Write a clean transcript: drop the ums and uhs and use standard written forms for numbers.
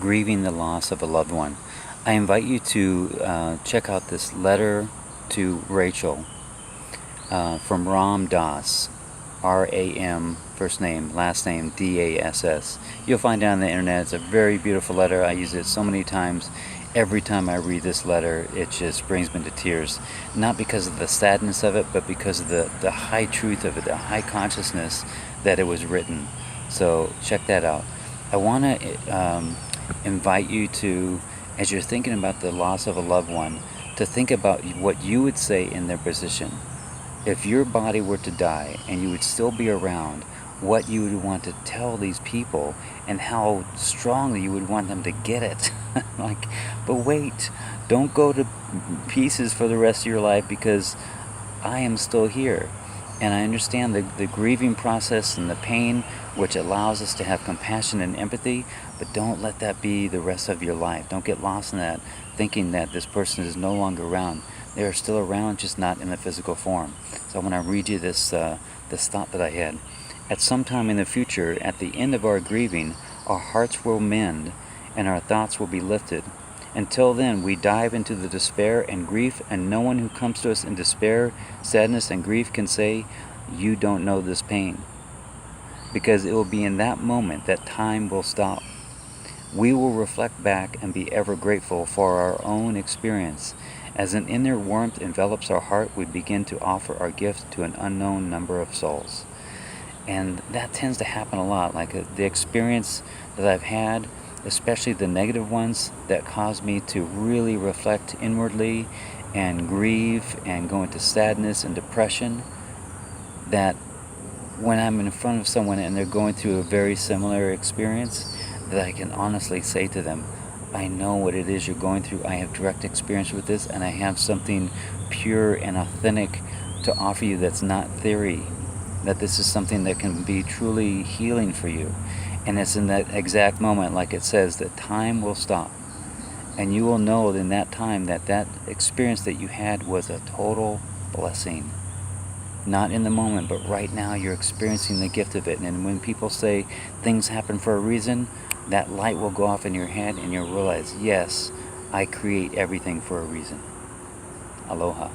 grieving the loss of a loved one. I invite you to check out this letter to Rachel from Ram Dass, R-A-M, first name, last name, D-A-S-S. You'll find it on the internet. It's a very beautiful letter. I use it so many times. Every time I read this letter, it just brings me to tears. Not because of the sadness of it, but because of the high truth of it, the high consciousness that it was written. So check that out. I want to invite you to, as you're thinking about the loss of a loved one, to think about what you would say in their position. If your body were to die and you would still be around, what you would want to tell these people and how strongly you would want them to get it. But wait, don't go to pieces for the rest of your life, because I am still here. And I understand the grieving process and the pain, which allows us to have compassion and empathy, but don't let that be the rest of your life. Don't get lost in that, thinking that this person is no longer around. They are still around, just not in a physical form. So I want to read you this thought that I had. At some time in the future, at the end of our grieving, our hearts will mend and our thoughts will be lifted. Until then, we dive into the despair and grief, and no one who comes to us in despair, sadness, and grief can say, "You don't know this pain." Because it will be in that moment that time will stop. We will reflect back and be ever grateful for our own experience. As an inner warmth envelops our heart, we begin to offer our gift to an unknown number of souls. And that tends to happen a lot. The experience that I've had, especially the negative ones that caused me to really reflect inwardly and grieve and go into sadness and depression, that when I'm in front of someone and they're going through a very similar experience, that I can honestly say to them, I know what it is you're going through. I have direct experience with this, and I have something pure and authentic to offer you that's not theory, that this is something that can be truly healing for you. And it's in that exact moment, like it says, that time will stop. And you will know in that time that that experience that you had was a total blessing. Not in the moment, but right now you're experiencing the gift of it. And when people say things happen for a reason, that light will go off in your head and you'll realize, yes, I create everything for a reason. Aloha.